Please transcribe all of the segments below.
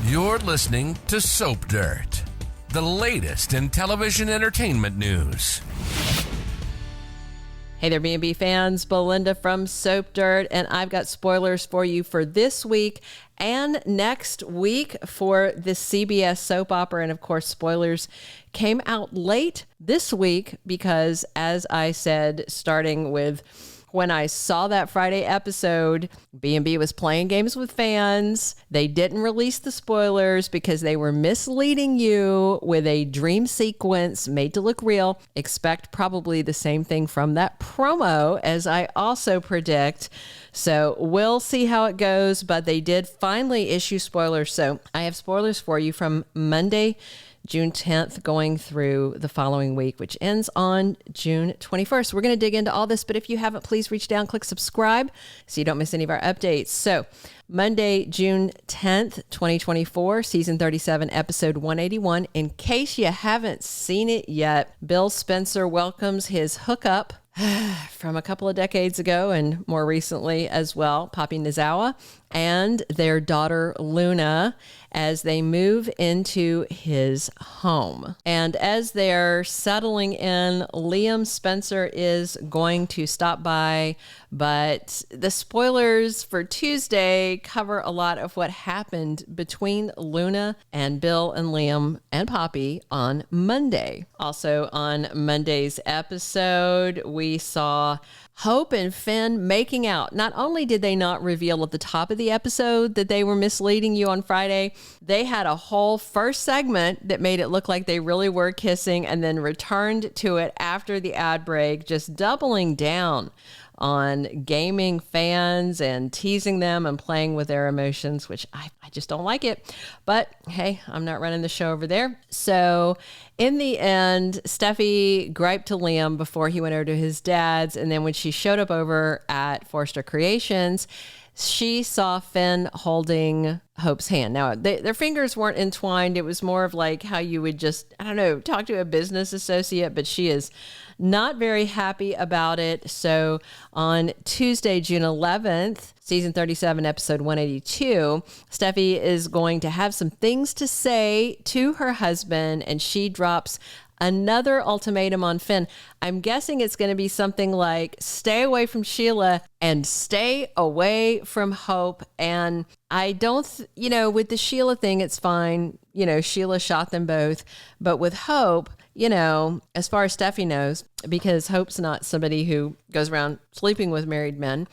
You're listening to Soap Dirt, the latest in television entertainment news. Hey there, B&B fans. Belynda from Soap Dirt, and I've got spoilers for you for this week and next week for the CBS soap opera. And of course, spoilers came out late this week because, as I said, starting with when I saw that Friday episode, B&B was playing games with fans. They didn't release the spoilers because they were misleading you with a dream sequence made to look real. Expect probably the same thing from that promo, as I also predict. So we'll see how it goes, but they did finally issue spoilers. So I have spoilers for you from Monday, June 10th, going through the following week, which ends on June 21st. We're going to dig into all this, but if you haven't, please reach down, click subscribe so you don't miss any of our updates. So Monday, June 10th, 2024, season 37, episode 181. In case you haven't seen it yet, Bill Spencer welcomes his hookup from a couple of decades ago and more recently as well, Poppy Nozawa, and their daughter Luna as they move into his home. And as they're settling in, Liam Spencer is going to stop by, but the spoilers for Tuesday cover a lot of what happened between Luna and Bill and Liam and Poppy on Monday. Also on Monday's episode, we saw Hope and Finn making out. Not only did they not reveal at the top of the episode that they were misleading you on Friday, they had a whole first segment that made it look like they really were kissing and then returned to it after the ad break, just doubling down on gaming fans and teasing them and playing with their emotions, which I just don't like it. But hey, I'm not running the show over there. So in the end, Steffy griped to Liam before he went over to his dad's. And then when she showed up over at Forrester Creations, she saw Finn holding Hope's hand. Now, their fingers weren't entwined. It was more of like how you would just, I don't know, talk to a business associate, but she is not very happy about it. So on Tuesday, June 11th, season 37, episode 182, Steffy is going to have some things to say to her husband, and she drops another ultimatum on Finn. I'm guessing it's going to be something like stay away from Sheila and stay away from Hope. And I don't, with the Sheila thing, it's fine. Sheila shot them both. But with Hope, as far as Steffy knows, because Hope's not somebody who goes around sleeping with married men,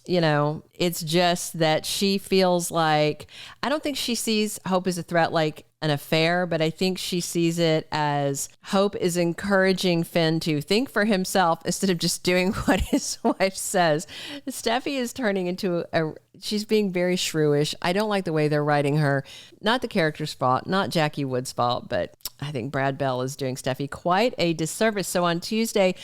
it's just that she feels like, I don't think she sees Hope as a threat like an affair, but I think she sees it as Hope is encouraging Finn to think for himself instead of just doing what his wife says. Steffy is turning into she's being very shrewish. I don't like the way they're writing her. Not the character's fault, not Jackie Wood's fault, but I think Brad Bell is doing Steffy quite a disservice. So on Tuesday,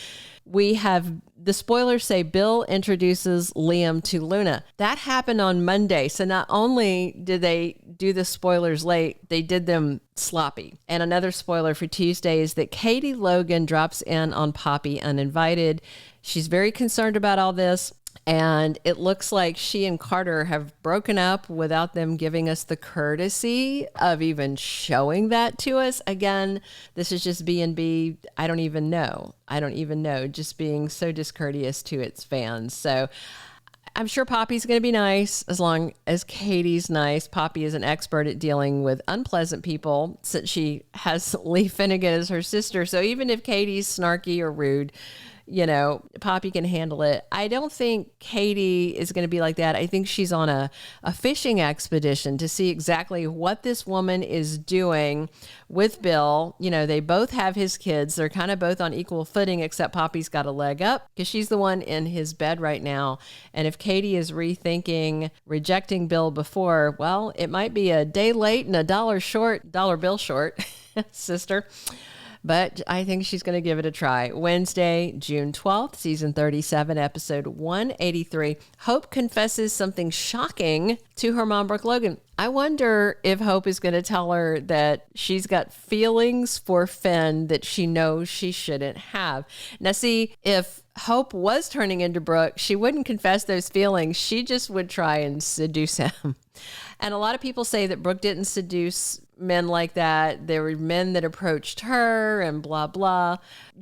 we have the spoilers say Bill introduces Liam to Luna. That happened on Monday. So not only did they do the spoilers late, they did them sloppy. And another spoiler for Tuesday is that Katie Logan drops in on Poppy uninvited. She's very concerned about all this. And it looks like she and Carter have broken up without them giving us the courtesy of even showing that to us. Again, this is just B&B. I don't even know. Just being so discourteous to its fans. So I'm sure Poppy's going to be nice as long as Katie's nice. Poppy is an expert at dealing with unpleasant people since she has Lee Finnegan as her sister. So even if Katie's snarky or rude, Poppy can handle it. I don't think Katie is going to be like that. I think she's on a fishing expedition to see exactly what this woman is doing with Bill. They both have his kids. They're kind of both on equal footing, except Poppy's got a leg up because she's the one in his bed right now. And if Katie is rethinking rejecting Bill before, well, it might be a day late and a dollar bill short, sister. But I think she's going to give it a try. Wednesday, June 12th, season 37, episode 183. Hope confesses something shocking to her mom, Brooke Logan. I wonder if Hope is going to tell her that she's got feelings for Finn that she knows she shouldn't have. Now, see, if Hope was turning into Brooke, she wouldn't confess those feelings. She just would try and seduce him. And a lot of people say that Brooke didn't seduce men like that. There were men that approached her and blah, blah.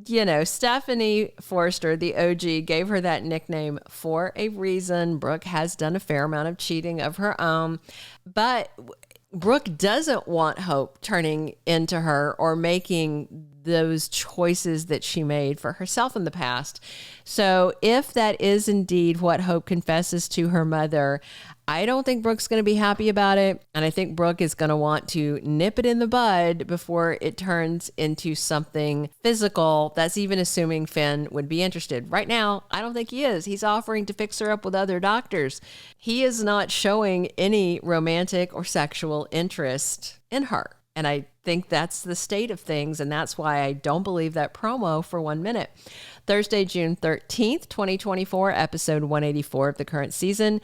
You know, Stephanie Forrester, the OG, gave her that nickname for a reason. Brooke has done a fair amount of cheating of her own. But Brooke doesn't want Hope turning into her or making those choices that she made for herself in the past. So if that is indeed what Hope confesses to her mother, I don't think Brooke's going to be happy about it. And I think Brooke is going to want to nip it in the bud before it turns into something physical. That's even assuming Finn would be interested. Right now, I don't think he is. He's offering to fix her up with other doctors. He is not showing any romantic or sexual interest in her. And I think that's the state of things. And that's why I don't believe that promo for 1 minute. Thursday, June 13th, 2024, episode 184 of the current season.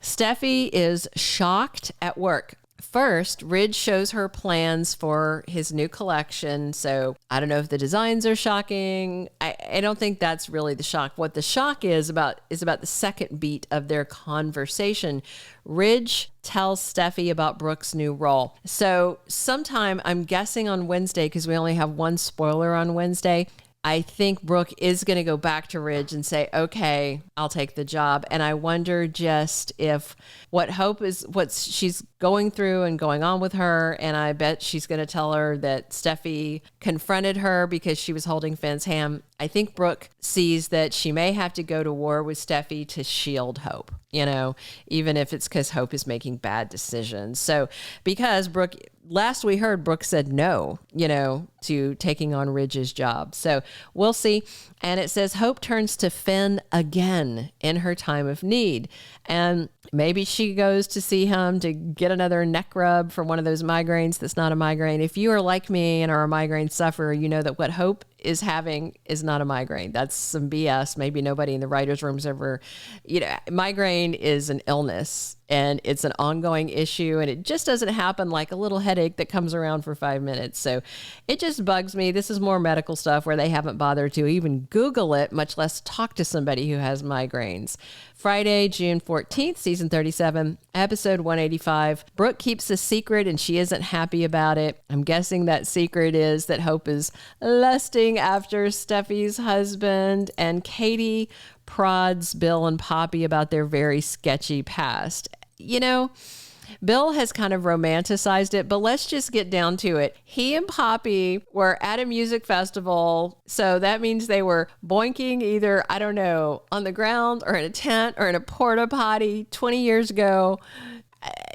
Steffy is shocked at work. First, Ridge shows her plans for his new collection. So I don't know if the designs are shocking. I don't think that's really the shock. What the shock is about the second beat of their conversation. Ridge tells Steffy about Brooke's new role. So sometime, I'm guessing on Wednesday, because we only have one spoiler on Wednesday, I think Brooke is going to go back to Ridge and say, okay, I'll take the job. And I wonder just if what she's going through and going on with her. And I bet she's going to tell her that Steffy confronted her because she was holding Finn's hand. I think Brooke sees that she may have to go to war with Steffy to shield Hope, you know, even if it's because Hope is making bad decisions. So because Brooke, last we heard, Brooke said no, you know, to taking on Ridge's job. So we'll see. And it says Hope turns to Finn again in her time of need. And maybe she goes to see him to get another neck rub for one of those migraines that's not a migraine. If you are like me and are a migraine sufferer, you know that what Hope is having is not a migraine. That's some BS. Maybe nobody in the writer's room's ever, you know, migraine is an illness and it's an ongoing issue and it just doesn't happen like a little headache that comes around for 5 minutes. So it just bugs me. This is more medical stuff where they haven't bothered to even Google it, much less talk to somebody who has migraines. Friday, June 14th, season 37, episode 185. Brooke keeps a secret and she isn't happy about it. I'm guessing that secret is that Hope is lusting after Steffy's husband, and Katie prods Bill and Poppy about their very sketchy past. You know, Bill has kind of romanticized it, but let's just get down to it. He and Poppy were at a music festival, so that means they were boinking either, I don't know, on the ground or in a tent or in a porta potty 20 years ago.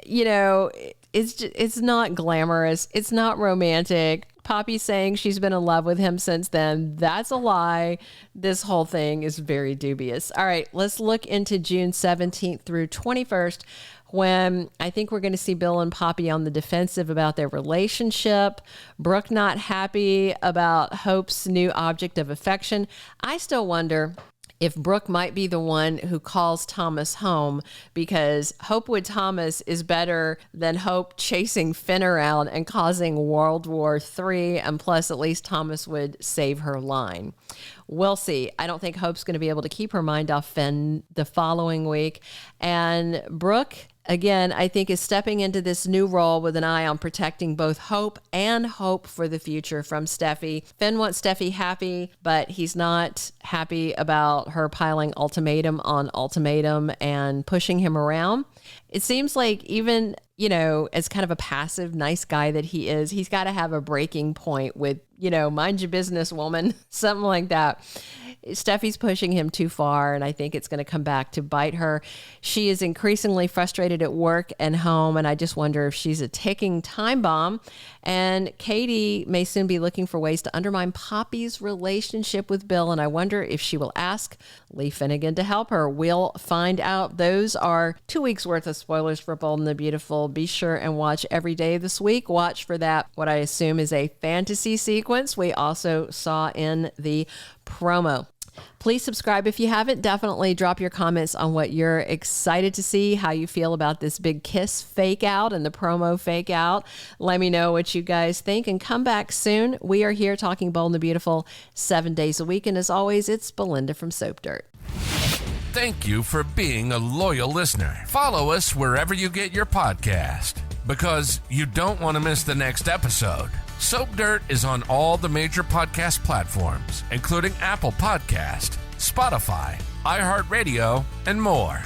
You know, it's not glamorous. It's not romantic. Poppy saying she's been in love with him since then. That's a lie. This whole thing is very dubious. All right, let's look into June 17th through 21st, when I think we're going to see Bill and Poppy on the defensive about their relationship. Brooke not happy about Hope's new object of affection. I still wonder if Brooke might be the one who calls Thomas home, because Hopewood Thomas is better than Hope chasing Finn around and causing World War III, and plus at least Thomas would save her line. We'll see. I don't think Hope's going to be able to keep her mind off Finn the following week. And Brooke, again, I think is stepping into this new role with an eye on protecting both Hope and hope for the future from Steffy. Finn wants Steffy happy, but he's not happy about her piling ultimatum on ultimatum and pushing him around. It seems like even, you know, as kind of a passive, nice guy that he is, he's got to have a breaking point with, you know, mind your business, woman, something like that. Steffy's pushing him too far, and I think it's going to come back to bite her. She is increasingly frustrated at work and home, and I just wonder if she's a ticking time bomb. And Katie may soon be looking for ways to undermine Poppy's relationship with Bill, and I wonder if she will ask Lee Finnegan to help her. We'll find out. Those are 2 weeks worth of spoilers for Bold and the Beautiful. Be sure and watch every day this week. Watch for that, what I assume is a fantasy sequence we also saw in the promo. Please subscribe if you haven't. Definitely drop your comments on what you're excited to see, how you feel about this big kiss fake out and the promo fake out. Let me know what you guys think and come back soon. We are here talking Bold and the Beautiful 7 days a week. And as always, it's Belynda from Soap Dirt. Thank you for being a loyal listener. Follow us wherever you get your podcast, because you don't want to miss the next episode. Soap Dirt is on all the major podcast platforms, including Apple Podcast, Spotify, iHeartRadio, and more.